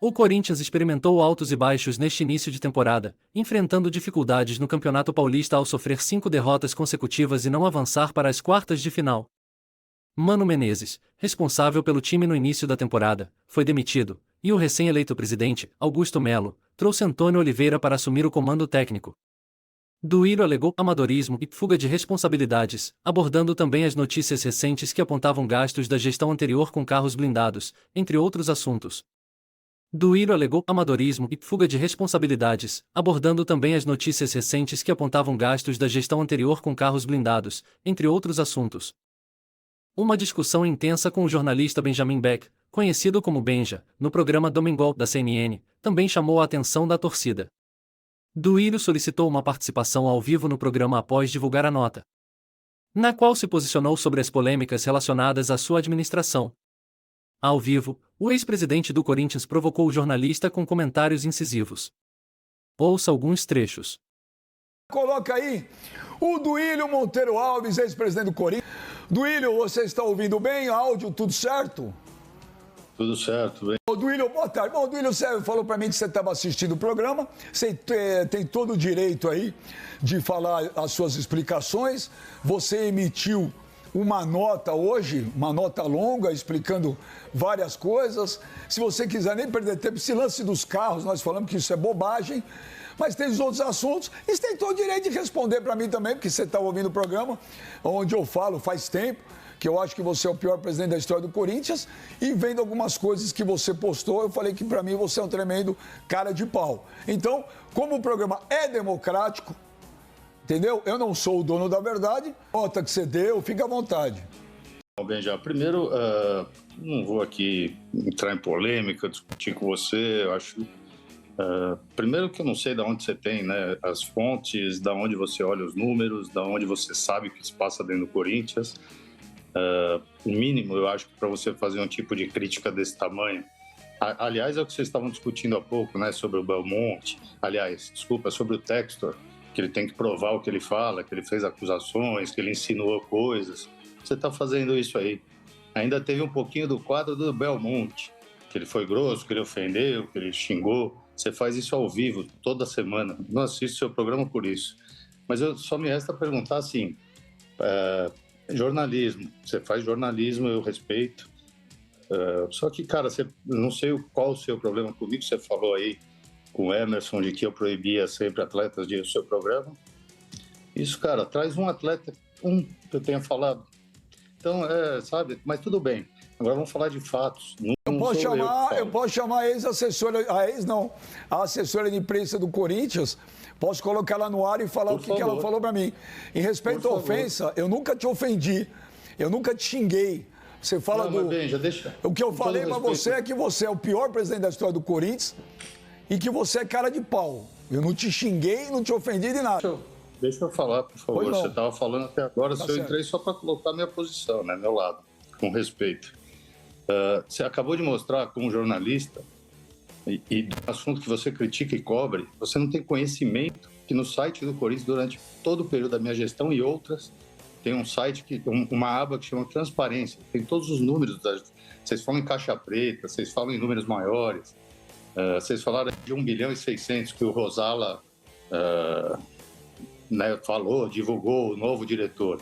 O Corinthians experimentou altos e baixos neste início de temporada, enfrentando dificuldades no Campeonato Paulista ao sofrer 5 derrotas consecutivas e não avançar para as quartas de final. Mano Menezes, responsável pelo time no início da temporada, foi demitido, e o recém-eleito presidente, Augusto Melo, trouxe Antônio Oliveira para assumir o comando técnico. Duílio alegou amadorismo e fuga de responsabilidades, abordando também as notícias recentes que apontavam gastos da gestão anterior com carros blindados, entre outros assuntos. Duílio alegou amadorismo e fuga de responsabilidades, abordando também as notícias recentes que apontavam gastos da gestão anterior com carros blindados, entre outros assuntos. Uma discussão intensa com o jornalista Benjamin Beck, conhecido como Benja, no programa Domingol da CNN, também chamou a atenção da torcida. Duílio solicitou uma participação ao vivo no programa após divulgar a nota, na qual se posicionou sobre as polêmicas relacionadas à sua administração. Ao vivo, o ex-presidente do Corinthians provocou o jornalista com comentários incisivos. Ouça alguns trechos. Coloca aí o Duílio Monteiro Alves, ex-presidente do Corinthians. Duílio, você está ouvindo bem? Áudio, tudo certo? Tudo certo, bem. Ô, Duílio, boa tarde. Bom, Duílio, você falou para mim que você estava assistindo o programa. Você tem todo o direito aí de falar as suas explicações. Você emitiu uma nota hoje, uma nota longa, explicando várias coisas. Se você quiser nem perder tempo, esse lance dos carros, nós falamos que isso é bobagem, mas tem os outros assuntos. E você tem todo o direito de responder para mim também, porque você está ouvindo o programa, onde eu falo faz tempo, que eu acho que você é o pior presidente da história do Corinthians, e vendo algumas coisas que você postou, eu falei que para mim você é um tremendo cara de pau. Então, como o programa é democrático, entendeu? Eu não sou o dono da verdade. Nota que você deu, fica à vontade. Bem, já primeiro, não vou aqui entrar em polêmica, discutir com você. Eu acho, primeiro que eu não sei de onde você tem, né, as fontes, de onde você olha os números, de onde você sabe o que se passa dentro do Corinthians. O mínimo, eu acho que para você fazer um tipo de crítica desse tamanho. Aliás, é o que vocês estavam discutindo há pouco, né, sobre o Belmonte. Aliás, desculpa, sobre o Textor, que ele tem que provar o que ele fala, que ele fez acusações, que ele insinuou coisas. Você está fazendo isso aí. Ainda teve um pouquinho do quadro do Belmonte, que ele foi grosso, que ele ofendeu, que ele xingou. Você faz isso ao vivo, toda semana. Não assisto seu programa por isso. Mas só me resta perguntar assim, jornalismo, você faz jornalismo, eu respeito. Só que, cara, não sei qual o seu problema comigo, você falou aí com o Emerson de que eu proibia sempre atletas de ir ao seu programa. Isso, cara, traz um atleta, que eu tenha falado. Então, sabe, mas tudo bem. Agora vamos falar de fatos. Eu posso chamar a ex-assessora, a assessora de imprensa do Corinthians, posso colocar ela no ar e falar o que ela falou para mim. Em respeito à ofensa, eu nunca te ofendi, eu nunca te xinguei. Você fala O que eu falei para você é que você é o pior presidente da história do Corinthians e que você é cara de pau. Eu não te xinguei, não te ofendi de nada. Deixa eu falar, por favor. Você estava falando até agora, eu entrei só para colocar minha posição, né, meu lado, com respeito. Você acabou de mostrar como jornalista, e do assunto que você critica e cobre, você não tem conhecimento que no site do Corinthians, durante todo o período da minha gestão e outras, tem um site, uma aba que chama Transparência, tem todos os números, vocês falam em caixa preta, vocês falam em números maiores, vocês falaram de 1 bilhão e 600 que o Rosala falou, divulgou o novo diretor.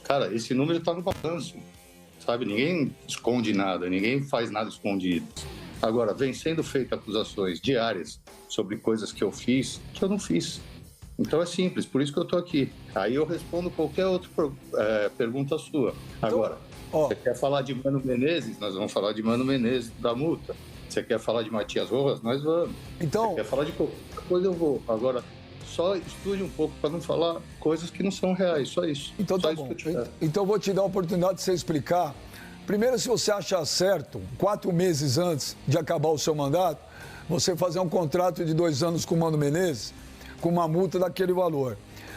Cara, esse número está no balanço, sabe? Ninguém esconde nada, ninguém faz nada escondido. Agora, vem sendo feitas acusações diárias sobre coisas que eu fiz, que eu não fiz. Então é simples, por isso que eu estou aqui. Aí eu respondo qualquer outra pergunta sua. Agora, você quer falar de Mano Menezes? Nós vamos falar de Mano Menezes, da multa. Você quer falar de Matias Rojas? Nós vamos. Você quer falar de qualquer coisa? Eu vou. Agora, só estude um pouco para não falar coisas que não são reais, só isso. Então tá bom. Então eu vou te dar a oportunidade de você explicar. Primeiro, se você achar certo, 4 meses antes de acabar o seu mandato, você fazer um contrato de 2 anos com o Mano Menezes, com uma multa daquele valor.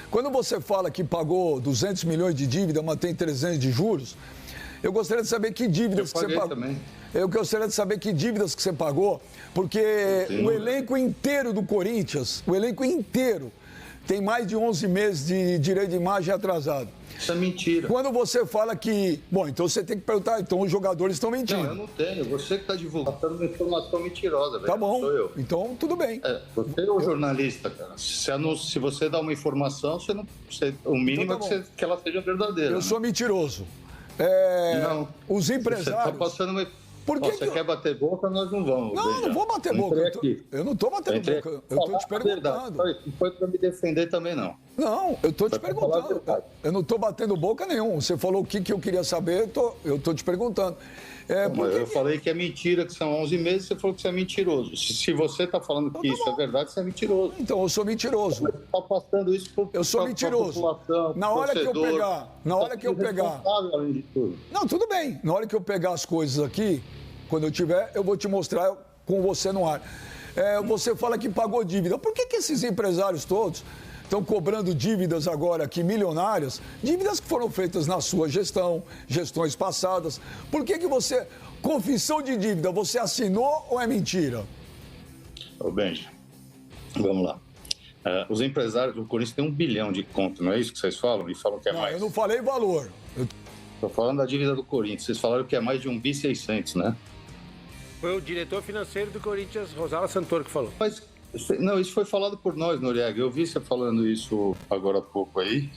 Quando você fala que pagou 200 milhões de dívida, mas tem 300 de juros, eu gostaria de saber que dívidas que você pagou. Também. Eu gostaria de saber que dívidas que você pagou, porque o elenco inteiro do Corinthians, o elenco inteiro, tem mais de 11 meses de direito de imagem atrasado. Isso é mentira. Quando você fala que... Bom, então você tem que perguntar, então os jogadores estão mentindo. Não, eu não tenho. Você que está divulgando uma informação mentirosa, velho. Tá bom, Não sou eu. então tudo bem. Você é o jornalista, cara. Se você dá uma informação, o mínimo então, é que ela seja verdadeira. Eu né? sou mentiroso. Não. Os Você empresários... está passando uma... Por que você quer bater boca, nós não vamos. Não, não vou bater boca. Eu não estou batendo boca. Eu estou te perguntando. Não foi para me defender também, não. Não, eu estou te perguntando. Eu não estou batendo boca nenhum. Você falou o que eu queria saber, eu estou te perguntando. Eu falei que é mentira, que são 11 meses, você falou que você é mentiroso. Se você está falando que isso é verdade, você é mentiroso. Então, eu sou mentiroso. Você está passando isso para eu sou mentiroso. Na hora que eu pegar... além de tudo. Não, tudo bem. Na hora que eu pegar as coisas aqui, quando eu tiver, eu vou te mostrar com você no ar. Você fala que pagou dívida. Por que esses empresários todos estão cobrando dívidas agora aqui, milionárias? Dívidas que foram feitas na sua gestão, gestões passadas. Por que você... Confissão de dívida, você assinou ou é mentira? Ô, Benji, vamos lá. Os empresários do Corinthians têm 1 bilhão de conta, não é isso que vocês falam? E falam que é mais. Eu não falei valor. Estou falando da dívida do Corinthians. Vocês falaram que é mais de 1.600 bi, né? Foi o diretor financeiro do Corinthians, Rosala Santoro, que falou. Mas, não, isso foi falado por nós, Noriega. Eu vi você falando isso agora há pouco aí.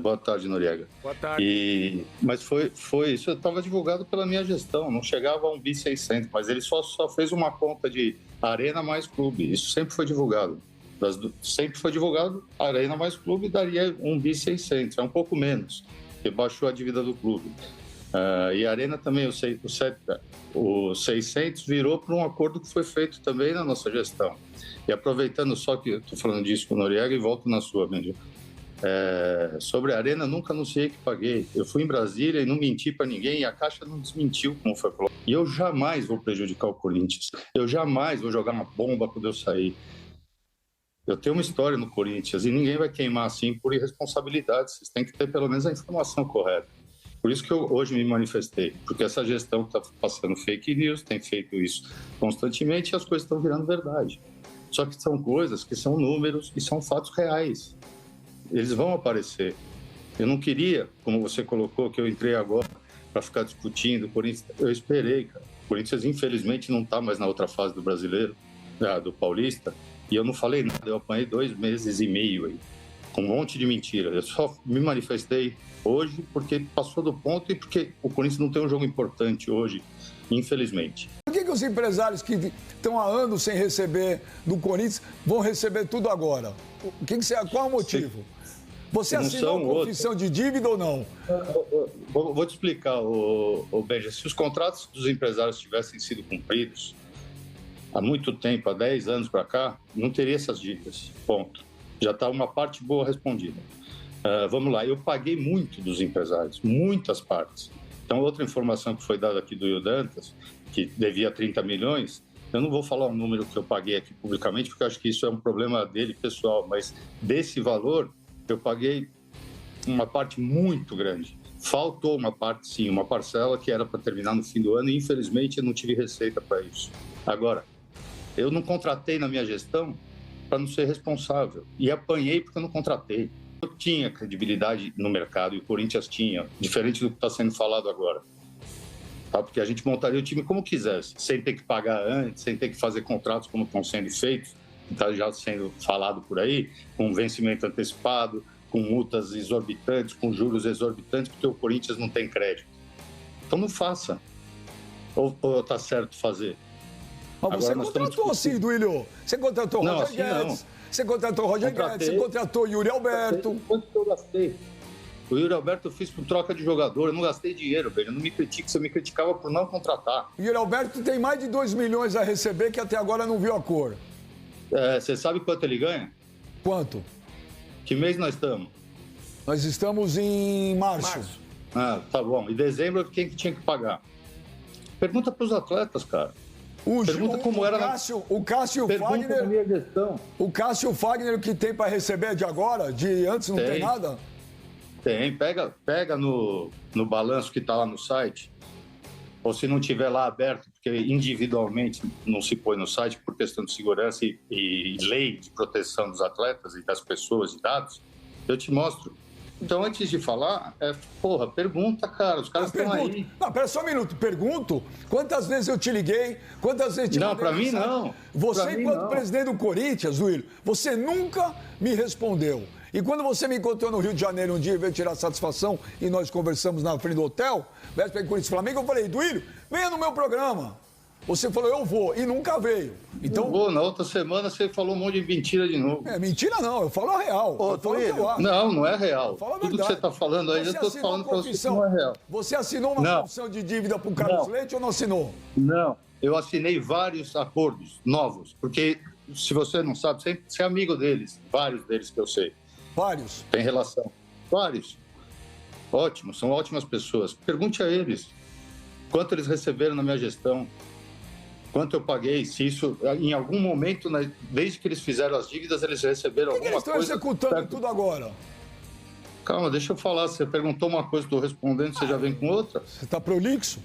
Boa tarde, Noriega. Boa tarde. Mas foi isso estava divulgado pela minha gestão. Não chegava a 1.600 bi, mas ele só fez uma conta de Arena mais Clube. Isso sempre foi divulgado. Sempre foi divulgado, Arena mais Clube daria 1.600 bi, é um pouco menos, que baixou a dívida do clube. E a Arena também, o 600 virou para um acordo que foi feito também na nossa gestão. E aproveitando só que eu estou falando disso com o Noriega e volto na sua, Benji. Sobre a Arena, nunca anunciei que paguei. Eu fui em Brasília e não menti para ninguém e a Caixa não desmentiu, como foi falado. E eu jamais vou prejudicar o Corinthians. Eu jamais vou jogar uma bomba quando eu sair. Eu tenho uma história no Corinthians e ninguém vai queimar assim por irresponsabilidade. Vocês têm que ter pelo menos a informação correta. Por isso que eu hoje me manifestei, porque essa gestão está passando fake news, tem feito isso constantemente e as coisas estão virando verdade. Só que são coisas que são números e são fatos reais. Eles vão aparecer. Eu não queria, como você colocou, que eu entrei agora para ficar discutindo o Corinthians. Eu esperei, cara. O Corinthians, infelizmente, não está mais na outra fase do brasileiro, do Paulista, e eu não falei nada. Eu apanhei 2 meses e meio aí, com um monte de mentira. Eu só me manifestei hoje porque passou do ponto e porque o Corinthians não tem um jogo importante hoje, infelizmente. Por que os empresários que estão há anos sem receber do Corinthians vão receber tudo agora? Qual é o motivo? Você assinou a confissão de dívida ou não? Vou te explicar, Benja. Se os contratos dos empresários tivessem sido cumpridos há muito tempo, há 10 anos para cá, não teria essas dívidas. Ponto. Já está uma parte boa respondida. Vamos lá, eu paguei muito dos empresários, muitas partes. Então, outra informação que foi dada aqui do Will Dantas, que devia 30 milhões, eu não vou falar o número que eu paguei aqui publicamente, porque eu acho que isso é um problema dele pessoal, mas desse valor, eu paguei uma parte muito grande. Faltou uma parte, sim, uma parcela que era para terminar no fim do ano e, infelizmente, eu não tive receita para isso. Agora, eu não contratei na minha gestão para não ser responsável e apanhei porque eu não contratei. Eu tinha credibilidade no mercado e o Corinthians tinha, diferente do que está sendo falado agora. Tá? Porque a gente montaria o time como quisesse, sem ter que pagar antes, sem ter que fazer contratos como estão sendo feitos, que está já sendo falado por aí, com vencimento antecipado, com multas exorbitantes, com juros exorbitantes, porque o Corinthians não tem crédito. Então não faça. Ou está certo fazer? Mas você contratou sim, Duílio. Você contratou o Roger Guedes. Você contratou o Roger Guedes, você contratou o Yuri Alberto. Quanto que eu gastei? O Yuri Alberto eu fiz por troca de jogador, eu não gastei dinheiro, velho. Não me critique, você me criticava por não contratar. O Yuri Alberto tem mais de 2 milhões a receber que até agora não viu a cor. Você sabe quanto ele ganha? Quanto? Que mês nós estamos? Nós estamos em março. Tá bom. Em dezembro, quem que tinha que pagar? Pergunta para os atletas, cara. Pergunta como era o Cássio Fagner. Na minha gestão. O Cássio Fagner, o que tem para receber de agora? De antes não tem nada? Tem. Pega no balanço que está lá no site. ou se não tiver lá aberto, porque individualmente não se põe no site por questão de segurança e lei de proteção dos atletas e das pessoas e dados, eu te mostro. Então, antes de falar, pergunta, cara, os caras estão aí. Não, pera só um minuto, pergunto, quantas vezes eu te liguei, quantas vezes te Não, mandei para mim mensagem? não. Você, enquanto presidente do Corinthians, Duílio, você nunca me respondeu. E quando você me encontrou no Rio de Janeiro um dia e veio tirar satisfação e nós conversamos na frente do hotel, véspera de Corinthians e Flamengo, eu falei, Duílio, venha no meu programa. Você falou, eu vou, e nunca veio. Então, eu vou, na outra semana você falou um monte de mentira de novo. Mentira não, eu falo a real. Eu falo o que eu acho. Não, não é real. Falo a Tudo que verdade. você está falando aí, eu estou falando para você que não é real. Você assinou uma confissão de dívida para o Carlos Leite ou não assinou? Não, eu assinei vários acordos novos, porque se você não sabe, você é amigo deles, vários deles que eu sei. Vários? Tem relação. Vários. Ótimos, são ótimas pessoas. Pergunte a eles quanto eles receberam na minha gestão. Quanto eu paguei, se isso, em algum momento, desde que eles fizeram as dívidas, eles receberam alguma coisa... Por que eles estão executando tudo agora? Calma, deixa eu falar. Você perguntou uma coisa, estou respondendo, você já vem com outra? Você está prolixo?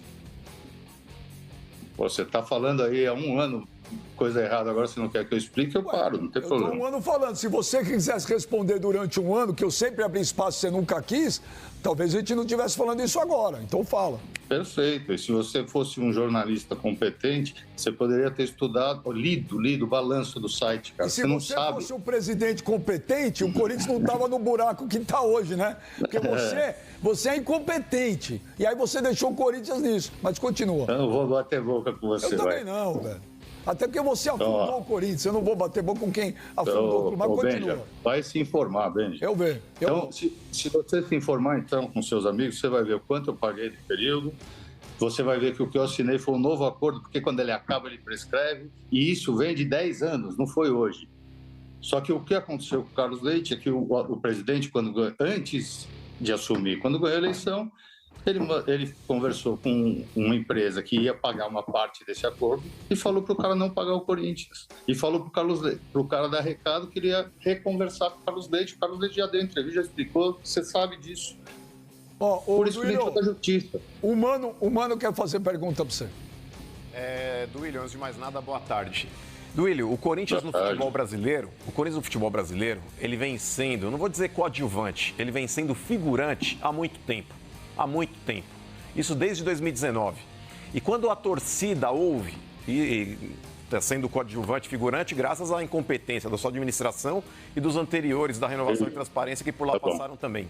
Você está falando aí há um ano coisa errada, agora você não quer que eu explique, eu paro, não tem problema. Eu estou um ano falando. Se você quisesse responder durante um ano, que eu sempre abri espaço e você nunca quis, talvez a gente não estivesse falando isso agora. Então fala. Perfeito. E se você fosse um jornalista competente, você poderia ter estudado, lido o balanço do site, cara. E se você não você sabe. fosse um presidente competente, o Corinthians não estava no buraco que está hoje, né? Porque você é incompetente. E aí você deixou o Corinthians nisso. Mas continua. Eu não vou bater boca com você, Eu também não, velho. Até porque você afundou o Corinthians. Eu não vou bater boca com quem afundou o clube, mas continua. Benja, vai se informar, Benja. Eu vejo. Então, se você se informar, então, com seus amigos, você vai ver o quanto eu paguei no período. Você vai ver que o que eu assinei foi um novo acordo, porque quando ele acaba, ele prescreve. E isso vem de 10 anos, não foi hoje. Só que o que aconteceu com o Carlos Leite é que o presidente, antes de assumir, quando ganhou a eleição, ele conversou com uma empresa que ia pagar uma parte desse acordo e falou para o cara não pagar o Corinthians. E falou para o cara dar recado que ele ia reconversar com o Carlos Leite. O Carlos Leite já deu entrevista, já explicou, você sabe disso. Por isso que ele entrou da justiça. O Mano quer fazer pergunta para você. Duílio, antes de mais nada, boa tarde. Duílio, o Corinthians no futebol brasileiro, ele vem sendo, eu não vou dizer coadjuvante, ele vem sendo figurante há muito tempo. Há muito tempo. Isso desde 2019. E quando a torcida ouve, e está sendo coadjuvante, figurante, graças à incompetência da sua administração e dos anteriores da Renovação e Transparência que por lá passaram também.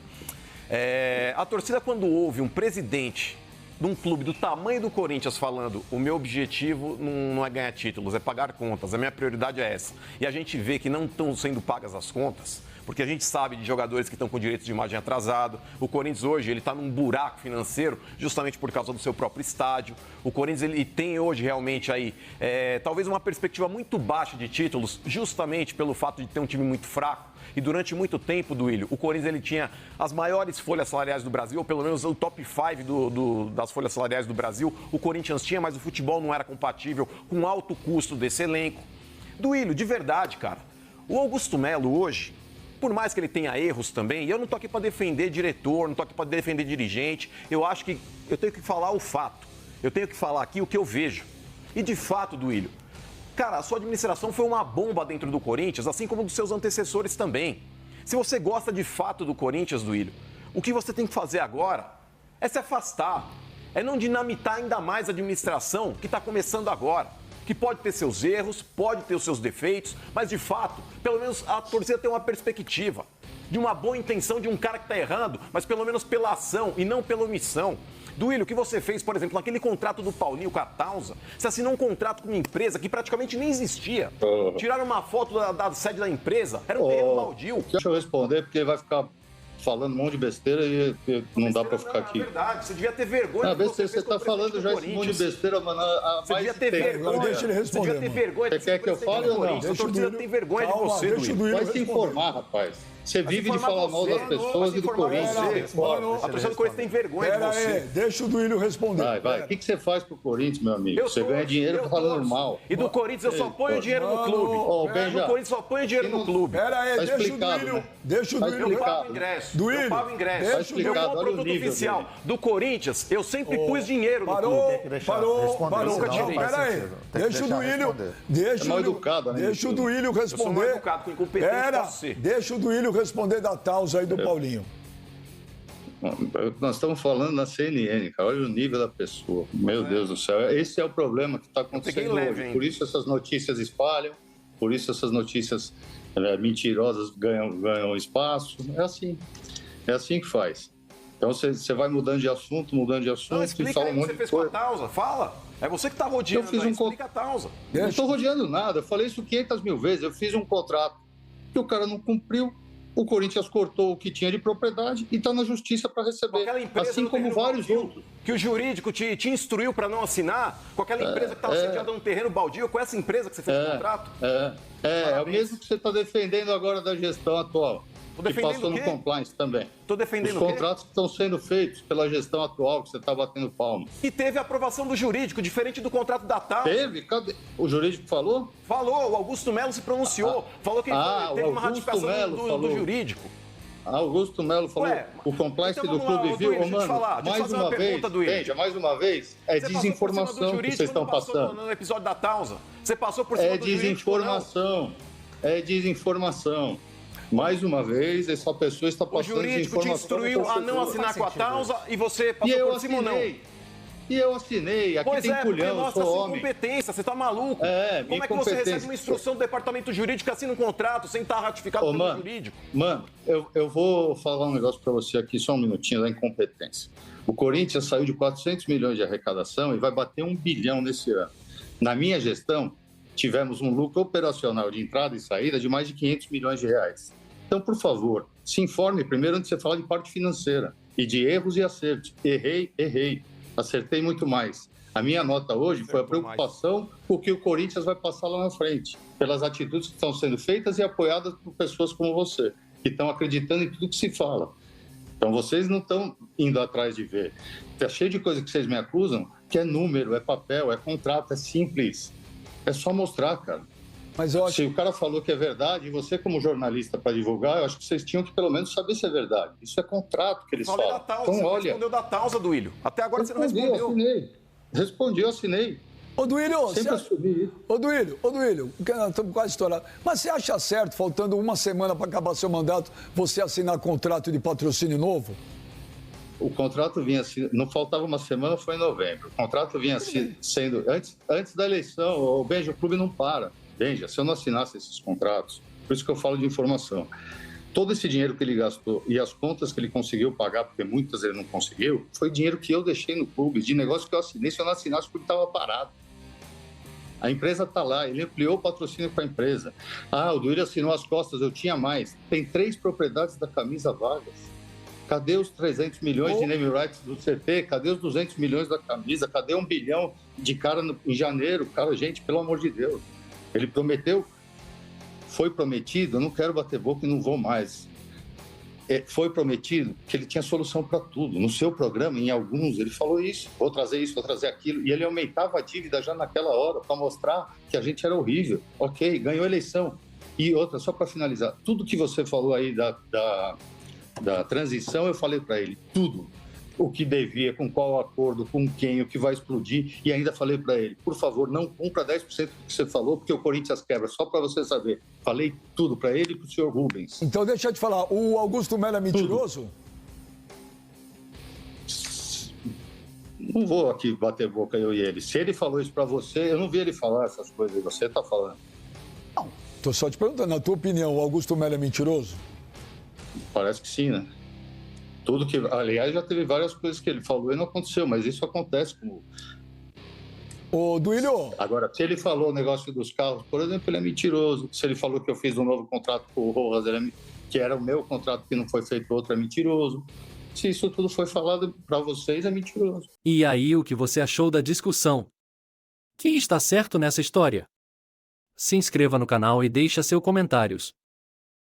A torcida, quando ouve um presidente de um clube do tamanho do Corinthians falando o meu objetivo não é ganhar títulos, é pagar contas, a minha prioridade é essa. E a gente vê que não estão sendo pagas as contas, porque a gente sabe de jogadores que estão com direitos de imagem atrasado. O Corinthians hoje ele está num buraco financeiro justamente por causa do seu próprio estádio. O Corinthians ele tem hoje realmente aí talvez uma perspectiva muito baixa de títulos, justamente pelo fato de ter um time muito fraco. E durante muito tempo, Duílio, o Corinthians ele tinha as maiores folhas salariais do Brasil, ou pelo menos o top 5 das folhas salariais do Brasil. O Corinthians tinha, mas o futebol não era compatível com o alto custo desse elenco. Duílio, de verdade, cara, o Augusto Melo hoje, por mais que ele tenha erros também, e eu não tô aqui para defender diretor, não tô aqui para defender dirigente, eu acho que eu tenho que falar o fato. Eu tenho que falar aqui o que eu vejo. E de fato, Duílio, cara, a sua administração foi uma bomba dentro do Corinthians, assim como dos seus antecessores também. Se você gosta de fato do Corinthians, Duílio, o que você tem que fazer agora é se afastar, é não dinamitar ainda mais a administração que está começando agora, que pode ter seus erros, pode ter os seus defeitos, mas de fato, pelo menos a torcida tem uma perspectiva de uma boa intenção de um cara que está errando, mas pelo menos pela ação e não pela omissão. Duílio, o que você fez, por exemplo, naquele contrato do Paulinho com a Tausa, você assinou um contrato com uma empresa que praticamente nem existia. Tiraram uma foto da sede da empresa, era um terreno baldio. Deixa eu responder, porque vai ficar falando um monte de besteira e não dá pra ficar aqui. É verdade, você devia ter vergonha. Não, você tá falando já esse monte de besteira, mano, você devia ter vergonha. Deixa ele responder. Você devia ter vergonha. Você quer que eu fale ou não? A torcida tem vergonha de você, Duílio. Vai se informar, rapaz. Você vive de falar mal das pessoas e do Corinthians. A torcida do Corinthians tem vergonha de você. Deixa o Duílio responder. Vai. O que você faz pro Corinthians, meu amigo? Você ganha dinheiro falando mal. E do Corinthians eu só ponho dinheiro no clube. No Corinthians só ponho dinheiro no clube. Deixa o Duílio. Eu pago ingresso. Eu pago ingresso. Eu compro produto oficial. Do Corinthians, eu sempre pus dinheiro no clube. Parou. Pera aí. Deixa o Duílio. Deixa o Duílio responder. Eu sou mais educado com incompetente posso ser. Deixa o Duílio responder da Taus aí do Paulinho. Nós estamos falando na CNN, cara. Olha o nível da pessoa. Meu Deus do céu. Esse é o problema que está acontecendo hoje. Por isso essas notícias espalham, por isso essas notícias mentirosas ganham espaço. É assim que faz. Então você vai mudando de assunto, Não, explica aí o que você fez com a Tausa. Fala. É você que está rodeando. Explica a Tausa. Eu não estou rodeando nada. Eu falei isso 500 mil vezes. Eu fiz um contrato que o cara não cumpriu. O Corinthians cortou o que tinha de propriedade e está na justiça para receber. Assim como vários outros. Que o jurídico te instruiu para não assinar, com aquela empresa que estava sediada num terreno baldio, com essa empresa que você fez o contrato? É o mesmo que você está defendendo agora da gestão atual. Que passou no compliance também. Estou defendendo os contratos que estão sendo feitos pela gestão atual, que você está batendo palma. E teve a aprovação do jurídico, diferente do contrato da TAP. Teve? Cadê? O jurídico falou? Falou, o Augusto Melo se pronunciou. Falou que teve uma ratificação do jurídico. Augusto Melo falou, o compliance então, do clube viu, mais uma vez, é desinformação que vocês estão passando. No episódio da Tausa, você passou por cima do jurídico. É desinformação. Mais uma vez, essa pessoa está passando desinformação. O jurídico te instruiu a não assinar com a Tausa e você passou por cima ou não? E eu assinei, aqui tem culhão, eu sou homem. Incompetência, você está maluco? Como é que você recebe uma instrução do departamento jurídico que assina um contrato sem estar ratificado pelo jurídico? Mano, eu vou falar um negócio para você aqui, só um minutinho, da incompetência. O Corinthians saiu de 400 milhões de arrecadação e vai bater 1 bilhão nesse ano. Na minha gestão, tivemos um lucro operacional de entrada e saída de mais de 500 milhões de reais. Então, por favor, se informe primeiro antes de você falar de parte financeira e de erros e acertos. Errei. Acertei muito mais. A minha nota hoje foi a preocupação com o que o Corinthians vai passar lá na frente, pelas atitudes que estão sendo feitas e apoiadas por pessoas como você, que estão acreditando em tudo que se fala. Então, vocês não estão indo atrás de ver. Está cheio de coisa que vocês me acusam, que é número, é papel, é contrato, é simples. É só mostrar, cara. Mas se o cara falou que é verdade, você como jornalista para divulgar, eu acho que vocês tinham que pelo menos saber se é verdade. Isso é contrato que eles falam. Da Tausa, então, você respondeu da Tausa, Duílio. Até agora você não respondeu. Eu assinei. Ô, Duílio, estamos quase estourados. Mas você acha certo, faltando uma semana para acabar seu mandato, você assinar contrato de patrocínio novo? O contrato vinha, não faltava uma semana, foi em novembro. O contrato vinha sendo, antes da eleição, o clube não para. Veja, se eu não assinasse esses contratos, por isso que eu falo de informação, todo esse dinheiro que ele gastou e as contas que ele conseguiu pagar, porque muitas ele não conseguiu, foi dinheiro que eu deixei no clube, de negócio que eu assinei. Se eu não assinasse, o clube estava parado. A empresa está lá, ele ampliou o patrocínio para a empresa. O Duílio assinou as costas, eu tinha mais. Tem 3 propriedades da camisa vagas. Cadê os 300 milhões de name rights do CT? Cadê os 200 milhões da camisa? Cadê 1 bilhão de cara em janeiro? Cara, gente, pelo amor de Deus. Ele prometeu, foi prometido, eu não quero bater boca e não vou mais. Foi prometido que ele tinha solução para tudo. No seu programa, em alguns, ele falou isso, vou trazer aquilo. E ele aumentava a dívida já naquela hora para mostrar que a gente era horrível. Ok, ganhou a eleição. E outra, só para finalizar, tudo que você falou aí da transição, eu falei para ele, tudo. O que devia, com qual acordo, com quem, o que vai explodir. E ainda falei para ele, por favor, não cumpra 10% do que você falou, porque o Corinthians quebra, só para você saber. Falei tudo para ele e para o senhor Rubens. Então, deixa eu te falar, o Augusto Melo é mentiroso? Não vou aqui bater boca eu e ele. Se ele falou isso para você, eu não vi ele falar essas coisas que você está falando. Não, estou só te perguntando, na tua opinião, o Augusto Melo é mentiroso? Parece que sim, né? Tudo que, aliás, já teve várias coisas que ele falou e não aconteceu, mas isso acontece com... Ô, Duílio... Agora, se ele falou o negócio dos carros, por exemplo, ele é mentiroso. Se ele falou que eu fiz um novo contrato com o Rojas, que era o meu contrato que não foi feito outro, é mentiroso. Se isso tudo foi falado para vocês, é mentiroso. E aí, o que você achou da discussão? Quem está certo nessa história? Se inscreva no canal e deixe seus comentários.